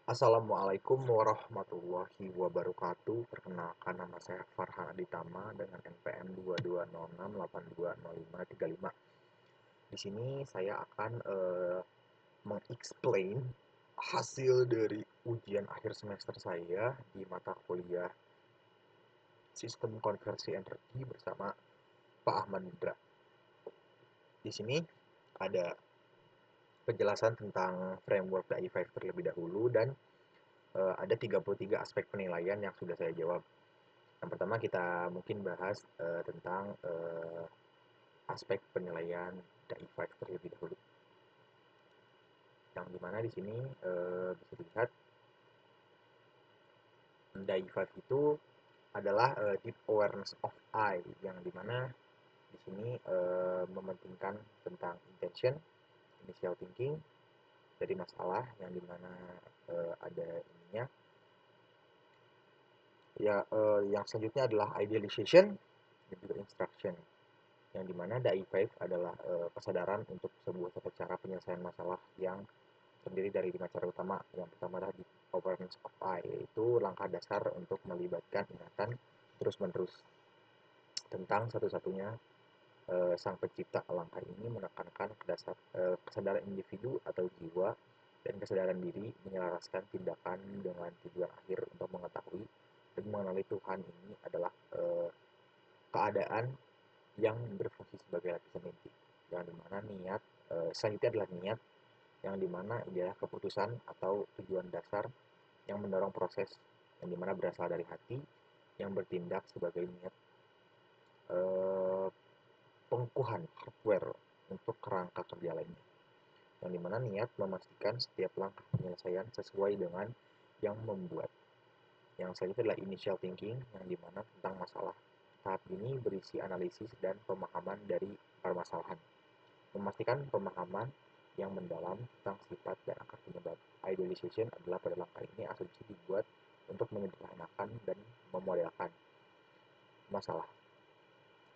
Assalamualaikum warahmatullahi wabarakatuh. Perkenalkan, nama saya Farhan Aditama dengan NPM 2206820535. Di sini saya akan mengexplain hasil dari ujian akhir semester saya di mata kuliah Sistem Konversi Energi bersama Pak Ahmad Nidra. Di sini ada penjelasan tentang framework DAI5 terlebih dahulu dan ada 33 aspek penilaian yang sudah saya jawab. Yang pertama kita mungkin bahas tentang aspek penilaian DAI5 terlebih dahulu. Yang dimana di sini bisa dilihat DAI5 itu adalah Deep Awareness of I, yang dimana di sini mementingkan tentang intention, initial thinking dari masalah, yang dimana ada ininya. Ya, yang selanjutnya adalah idealization dan juga instruction, yang dimana DAI5 adalah kesadaran untuk sebuah tata cara penyelesaian masalah yang terdiri dari 5 cara utama. Yang pertama adalah Deep Awareness of I, yaitu langkah dasar untuk melibatkan ingatan terus-menerus tentang satu-satunya sang pencipta. Langkah ini menekankan kesadaran individu atau jiwa dan kesadaran diri menyelaraskan tindakan dengan tujuan akhir untuk mengetahui dan mengenali Tuhan. Ini adalah keadaan yang berfungsi sebagai lapisan inti, yang dimana niat selanjutnya adalah niat, yang dimana adalah keputusan atau tujuan dasar yang mendorong proses, yang dimana berasal dari hati yang bertindak sebagai niat pengukuhan hardware untuk kerangka kerja lainnya, yang dimana niat memastikan setiap langkah penyelesaian sesuai dengan yang membuat. Yang selanjutnya adalah initial thinking, yang dimana tentang masalah. Tahap ini berisi analisis dan pemahaman dari permasalahan, memastikan pemahaman yang mendalam tentang sifat dan akar penyebab. Idealization adalah pada langkah ini asumsi dibuat untuk menyederhanakan dan memodelkan masalah,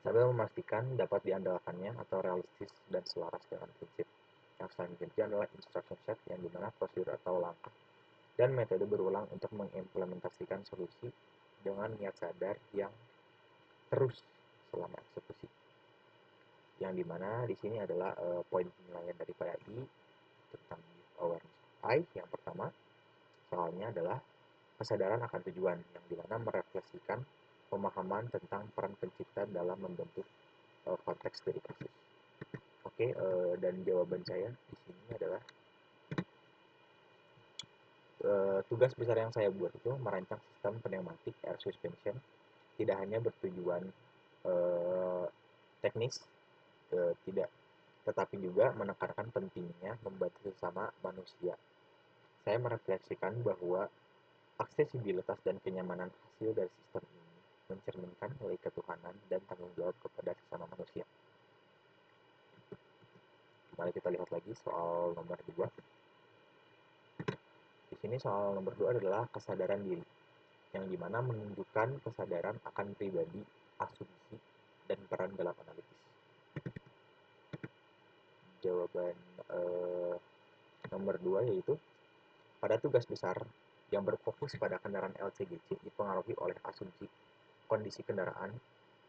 sambil memastikan dapat diandalkannya atau realistis dan selaras dengan prinsip. Yang selanjutnya adalah instruction set, yang dimana prosedur atau langkah dan metode berulang untuk mengimplementasikan solusi dengan niat sadar yang terus selama eksekusi. Yang dimana di sini adalah poin penilaian daripada I tentang awareness I. Yang pertama, soalnya adalah kesadaran akan tujuan, yang dimana merefleksikan pemahaman tentang peran pencipta dalam membentuk konteks dari kasus. Oke, dan jawaban saya di sini adalah tugas besar yang saya buat itu merancang sistem pneumatik air suspension tidak hanya bertujuan teknis, tidak, tetapi juga menekankan pentingnya membantu sesama manusia. Saya merefleksikan bahwa aksesibilitas dan kenyamanan hasil dari sistem ini mencerminkan nilai ketuhanan dan tanggung jawab kepada sesama manusia. Mari kita lihat lagi soal nomor 2. Di sini soal nomor 2 adalah kesadaran diri, yang dimana menunjukkan kesadaran akan pribadi, asumsi, dan peran dalam analisis. Jawaban nomor 2 yaitu pada tugas besar yang berfokus pada kendaraan LCGC dipengaruhi oleh asumsi kondisi kendaraan,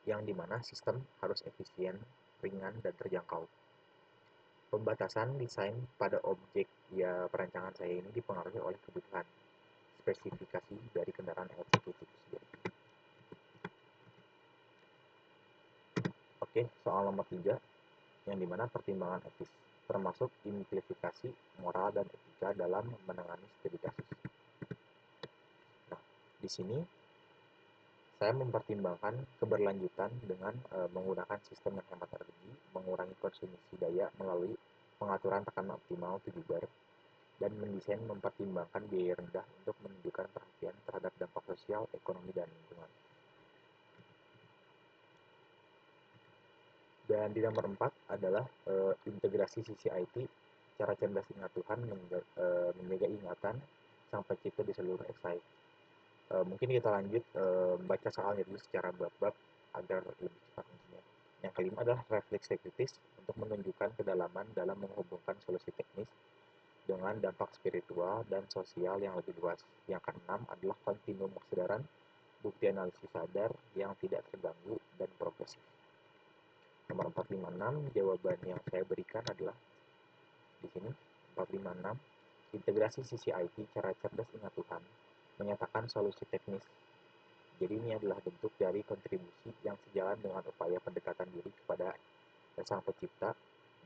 yang dimana sistem harus efisien, ringan, dan terjangkau. Pembatasan desain pada objek ya perancangan saya ini dipengaruhi oleh kebutuhan spesifikasi dari kendaraan LCGC itu sendiri. Oke, soal nomor 3, yang dimana pertimbangan etis, termasuk implikasi moral dan etika dalam menangani studi kasus. Nah, di sini saya mempertimbangkan keberlanjutan dengan menggunakan sistem yang hemat energi, mengurangi konsumsi daya melalui pengaturan tekanan optimal 7 bar, dan mendesain mempertimbangkan biaya rendah untuk menunjukkan perhatian terhadap dampak sosial, ekonomi, dan lingkungan. Dan di nomor 4 adalah integrasi sisi IT, cara cerdas ingat Tuhan menjaga ingatan sang pencipta di seluruh esai. Mungkin kita lanjut baca soalnya dulu secara bab-bab agar lebih cepat nantinya. Yang kelima adalah refleksi kritis untuk menunjukkan kedalaman dalam menghubungkan solusi teknis dengan dampak spiritual dan sosial yang lebih luas. Yang keenam adalah kontinuum kesadaran, bukti analisis sadar yang tidak terganggu dan progresif. Nomor 456, jawaban yang saya berikan adalah di sini 456, integrasi sisi IT cara cerdas ingat Tuhan, menyatakan solusi teknis. Jadi ini adalah bentuk dari kontribusi yang sejalan dengan upaya pendekatan diri kepada Sang Pencipta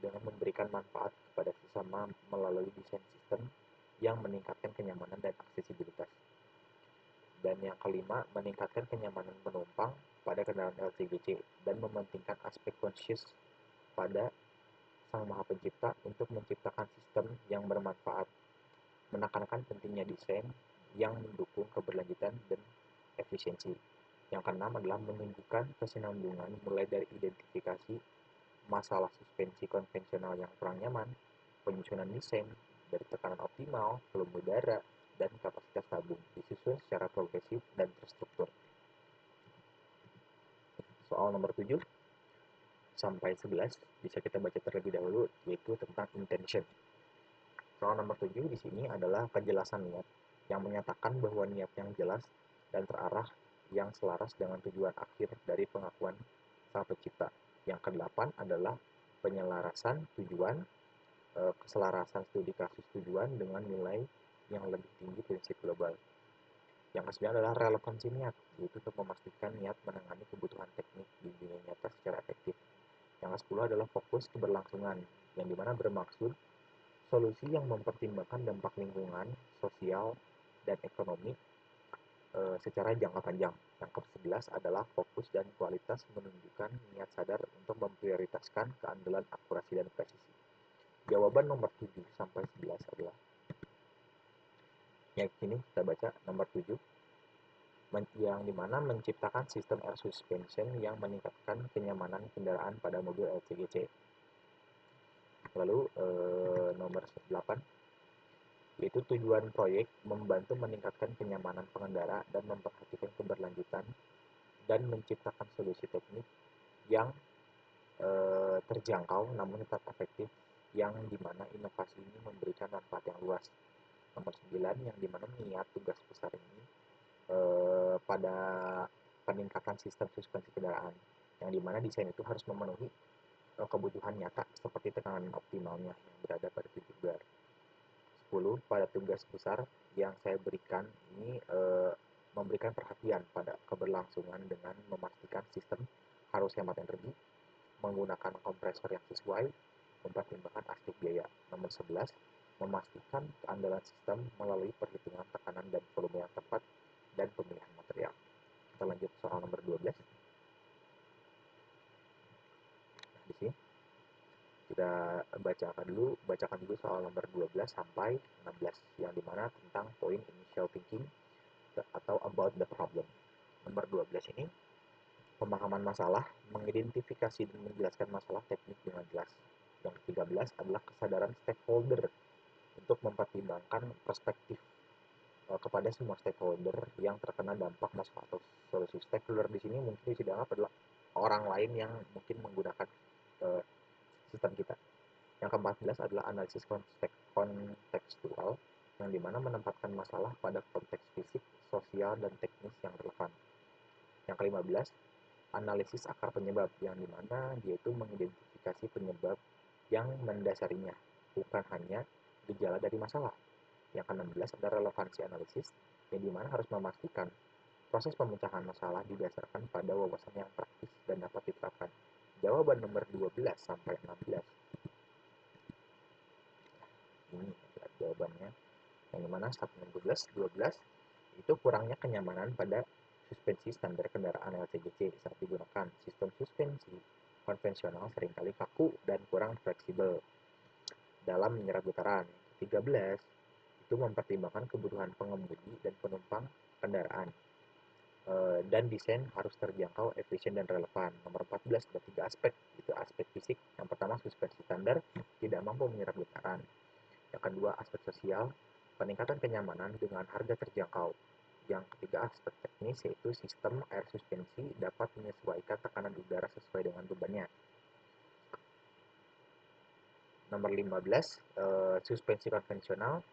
dengan memberikan manfaat kepada sesama melalui desain sistem yang meningkatkan kenyamanan dan aksesibilitas. Dan yang kelima, meningkatkan kenyamanan penumpang pada kendaraan LCGC dan mementingkan aspek conscious pada Sang Maha Pencipta untuk menciptakan sistem yang bermanfaat, menekankan pentingnya desain yang mendukung keberlanjutan dan efisiensi. Yang keenam adalah menunjukkan kesinambungan mulai dari identifikasi masalah suspensi konvensional yang kurang nyaman, penyusunan desain dari tekanan optimal, volume udara, dan kapasitas tabung disusun secara progresif dan terstruktur. Soal nomor 7 sampai 11 bisa kita baca terlebih dahulu, yaitu tentang intention. Soal nomor 7 di sini adalah kejelasan niat yang menyatakan bahwa niat yang jelas dan terarah yang selaras dengan tujuan akhir dari pengakuan Sang Pencipta. Yang kedelapan adalah penyelarasan tujuan, keselarasan studi kasus tujuan dengan nilai yang lebih tinggi prinsip global. Yang ke-9 adalah relevansi niat, yaitu untuk memastikan niat menangani kebutuhan teknik di dunia nyata secara efektif. Yang ke-10 adalah fokus keberlangsungan, yang dimana bermaksud solusi yang mempertimbangkan dampak lingkungan, sosial, dan ekonomi secara jangka panjang. Yang ke-11 adalah fokus dan kualitas menunjukkan niat sadar untuk memprioritaskan keandalan, akurasi, dan presisi. Jawaban nomor 7 sampai 11 adalah yang ini kita baca nomor 7, yang dimana menciptakan sistem air suspension yang meningkatkan kenyamanan kendaraan pada mobil LCGC. Lalu nomor 8, yaitu tujuan proyek membantu meningkatkan kenyamanan pengendara dan memperhatikan keberlanjutan dan menciptakan solusi teknik yang terjangkau namun tetap efektif, yang dimana inovasi ini memberikan manfaat yang luas. Nomor 9, yang dimana niat tugas besar ini pada peningkatan sistem suspensi kendaraan, yang dimana desain itu harus memenuhi kebutuhan nyata seperti tekanan optimalnya yang berada pada titik bar. 10, pada tugas besar yang saya berikan ini memberikan perhatian pada keberlangsungan dengan memastikan sistem harus hemat energi, menggunakan kompresor yang sesuai, mempertimbangkan aspek biaya. Nomor 11, memastikan keandalan sistem melalui perhitungan tekanan dan volume yang tepat dan pemilihan material. Kita lanjut soal nomor 12. Nah, di sini kita bacakan dulu soal nomor 12 sampai 16, yang dimana tentang poin initial thinking atau about the problem. Nomor 12 ini pemahaman masalah, mengidentifikasi dan menjelaskan masalah teknik dengan jelas. Yang ke-13 adalah kesadaran stakeholder untuk mempertimbangkan perspektif kepada semua stakeholder yang terkena dampak masalah atau solusi. Stakeholder di sini mungkin bisa dianggap adalah orang lain yang mungkin menggunakan sistem kita. Yang ke-14 adalah analisis kontekstual, yang dimana menempatkan masalah pada konteks fisik, sosial, dan teknis yang relevan. Yang ke-15, analisis akar penyebab, yang dimana dia itu mengidentifikasi penyebab yang mendasarinya, bukan hanya gejala dari masalah. Yang ke-16 ada relevansi analisis, yang dimana harus memastikan proses pemecahan masalah didasarkan pada wawasan yang praktis dan dapat diterapkan. Jawaban nomor 12 sampai 16. Ini adalah jawabannya. Yang dimana 12 itu kurangnya kenyamanan pada suspensi standar kendaraan LCGC saat digunakan. Sistem suspensi konvensional seringkali kaku dan kurang fleksibel dalam menyerap getaran. 13 itu mempertimbangkan kebutuhan pengemudi dan penumpang kendaraan, dan desain harus terjangkau, efisien, dan relevan. Nomor 14 ada 3 aspek, itu aspek fisik. Yang pertama, suspensi standar tidak mampu menyerap getaran. Yang kedua, aspek sosial, peningkatan kenyamanan dengan harga terjangkau. Yang ketiga, aspek teknis, yaitu sistem air suspensi dapat menyesuaikan tekanan udara sesuai dengan bebannya. Nomor 15, suspensi konvensional,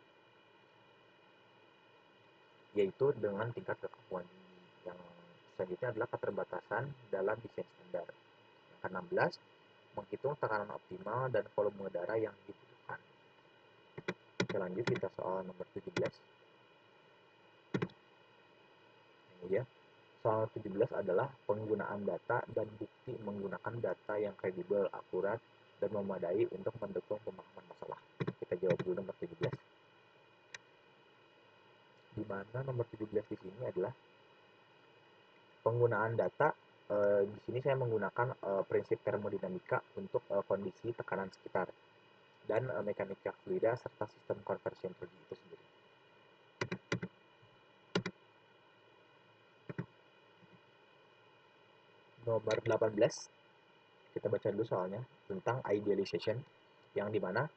yaitu dengan tingkat kekakuan tinggi. Yang selanjutnya adalah keterbatasan dalam desain standar. Yang ke-16, menghitung tekanan optimal dan volume udara yang dibutuhkan. Oke, lanjut kita soal nomor 17. Ini dia. Soal 17 adalah penggunaan data dan bukti menggunakan data yang kredibel, akurat, dan memadai untuk mendukung pemahaman masalah. Kita jawab dulu nomor 17. Di mana nomor 17 di sini adalah penggunaan data. Di sini saya menggunakan prinsip termodinamika untuk kondisi tekanan sekitar dan mekanika fluida serta sistem konversi energi itu sendiri. Nomor 18, kita baca dulu soalnya tentang idealization, yang dimana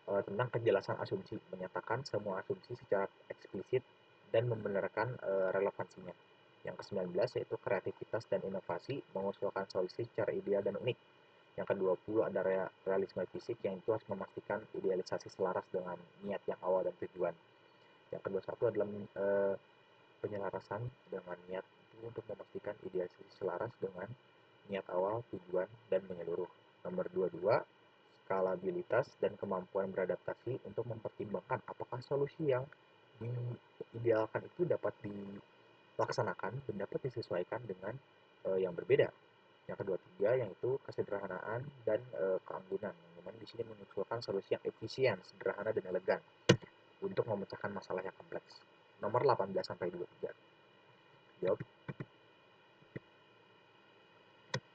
tentang kejelasan asumsi, menyatakan semua asumsi secara eksplisit dan membenarkan relevansinya. Yang ke-19 yaitu kreativitas dan inovasi, mengusulkan solusi secara ideal dan unik. Yang ke-20 ada realisme fisik, yang itu harus memastikan idealisasi selaras dengan niat yang awal dan tujuan. Yang ke-21 adalah penyelarasan dengan niat itu untuk memastikan idealisasi selaras dengan niat awal, tujuan, dan menyeluruh. Nomor 22, skalabilitas dan kemampuan beradaptasi untuk mempertimbangkan apakah solusi yang diidealkan itu dapat dilaksanakan dan dapat disesuaikan dengan yang berbeda. Yang kedua tiga yaitu kesederhanaan dan keanggunan, yang dimana di sini mengusulkan solusi yang efisien, sederhana, dan elegan untuk memecahkan masalah yang kompleks. Nomor 18 sampai 23. Jawab.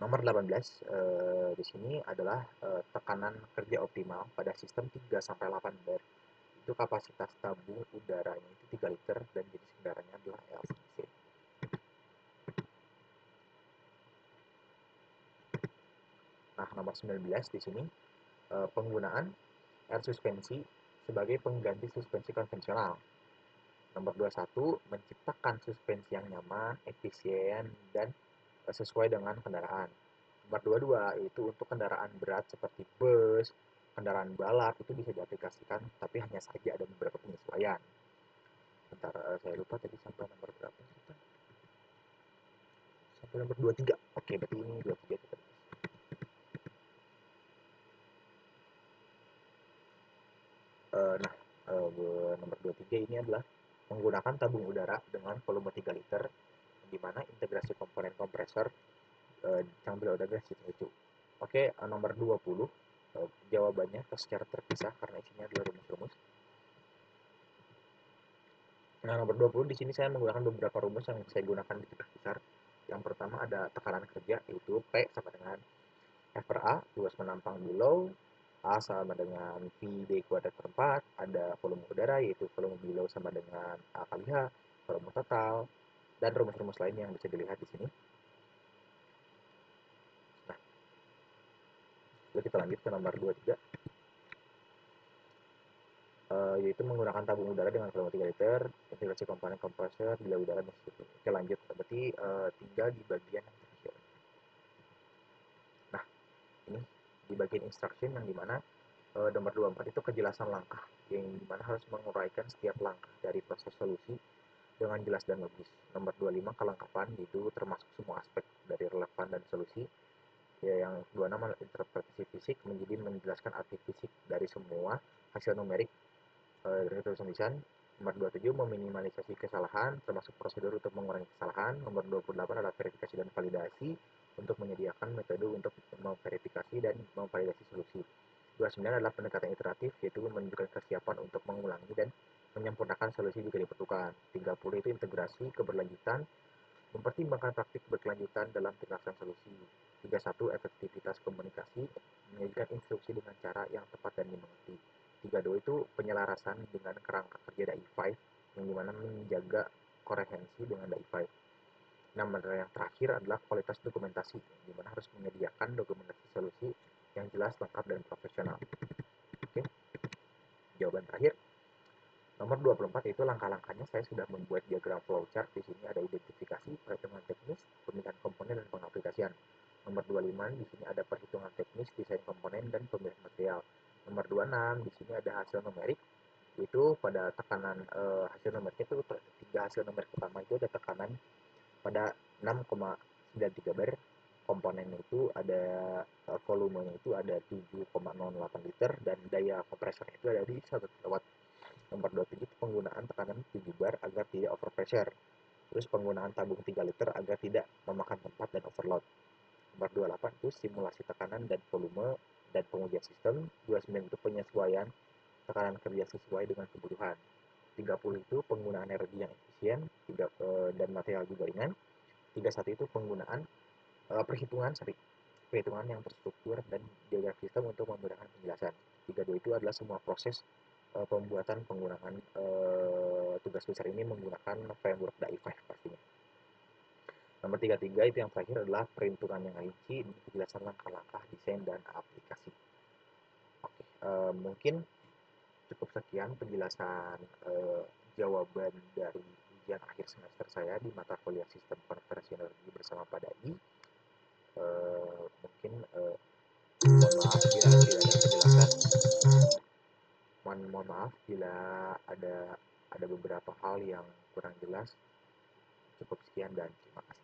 Nomor 18 di sini adalah tekanan kerja optimal pada sistem 3 sampai 8 bar. Itu kapasitas tabung udaranya itu 3 liter dan jenis kendaraannya adalah LCC. Nah, nomor 19 di sini penggunaan air suspensi sebagai pengganti suspensi konvensional. Nomor 21, menciptakan suspensi yang nyaman, efisien, dan sesuai dengan kendaraan. Nomor 22, yaitu untuk kendaraan berat seperti bus, kendaraan balap, itu bisa diaplikasikan, tapi hanya saja ada beberapa penyesuaian. Bentar, saya lupa tadi sampai nomor berapa. Sampai nomor 23. Oke, berarti ini 23 kita. Nah, nomor 23 ini adalah menggunakan tabung udara dengan volume 3 liter, di mana integrasi komponen kompresor yang berudara situ. Oke, nomor 20 jawabannya secara terpisah karena isinya adalah rumus-rumus. Nah, nomor 20 di sini saya menggunakan beberapa rumus yang saya gunakan di tingkat besar. Yang pertama ada tekanan kerja, yaitu P sama dengan F per A, luas menampang below, A sama dengan V D kuadrat per 4, ada volume udara, yaitu volume below sama dengan A kali H, volume total, dan rumus-rumus lain yang bisa dilihat di sini. Nah, lalu kita lanjut ke nomor 23. Yaitu menggunakan tabung udara dengan volume 3 liter, integrasi komponen kompresor bila udara masih cukup. Oke, lanjut. Berarti tinggal di bagian yang terakhir. Nah, ini di bagian instruction yang dimana nomor 24 itu kejelasan langkah, yang dimana harus menguraikan setiap langkah dari proses solusi dengan jelas dan logis. Nomor 25 kelengkapan, itu termasuk semua aspek dari relevan dan solusi. Ya, yang 26 interpretasi fisik, menjadi menjelaskan arti fisik dari semua hasil numerik dari tulisan. Nomor 27 meminimalisasi kesalahan, termasuk prosedur untuk mengurangi kesalahan. Nomor 28 adalah verifikasi dan validasi, untuk menyediakan metode untuk memverifikasi dan memvalidasi solusi. 29 adalah pendekatan iteratif, yaitu menunjukkan kesiapan untuk mengulangi dan menyempurnakan solusi jika diperlukan. 30 itu integrasi keberlanjutan, mempertimbangkan praktik berkelanjutan dalam tindakan solusi. 31 efektivitas komunikasi, menyajikan instruksi dengan cara yang tepat dan dimengerti. 32 itu penyelarasan dengan kerangka kerja DAI5, yang dimana menjaga korehensi dengan DAI5. Nomor yang terakhir adalah kualitas dokumentasi, di mana harus menyediakan dokumentasi solusi yang jelas, lengkap, dan profesional. Oke, jawaban terakhir. Nomor 24 itu langkah-langkahnya saya sudah membuat diagram flowchart. Di sini ada identifikasi, perhitungan teknis, pemilihan komponen, dan pengaplikasian. Nomor 25 di sini ada perhitungan teknis, desain komponen, dan pemilihan material. Nomor 26, di sini ada hasil numerik, itu pada tekanan hasil numeriknya itu tiga hasil numerik pertama itu ada tekanan pada 6,93 bar, komponennya itu ada volumenya itu ada 7,08 liter dan daya kompresornya itu ada di 1 kW. Nomor 27 itu penggunaan tekanan 7 bar agar tidak overpressure. Terus penggunaan tabung 3 liter agar tidak memakan tempat dan overload. Nomor 28 itu simulasi tekanan dan volume dan pengujian sistem. 29 itu penyesuaian tekanan kerja sesuai dengan kebutuhan. 30 itu penggunaan energi yang efisien dan material juga ringan. 31 itu penggunaan perhitungan yang terstruktur dan diagram sistem untuk memudahkan penjelasan. 32 itu adalah semua proses pembuatan penggunaan tugas besar ini menggunakan framework DAI5 pastinya. Nomor 33 itu yang terakhir adalah perhitungan yang rinci, penjelasan langkah-langkah desain dan aplikasi. Oke, mungkin cukup sekian penjelasan jawaban dari ujian akhir semester saya di mata kuliah sistem konversi energi bersama Pak Dai. Mungkin mohon maaf bila tidak ada penjelasan. Mohon maaf bila ada beberapa hal yang kurang jelas. Cukup sekian dan terima kasih.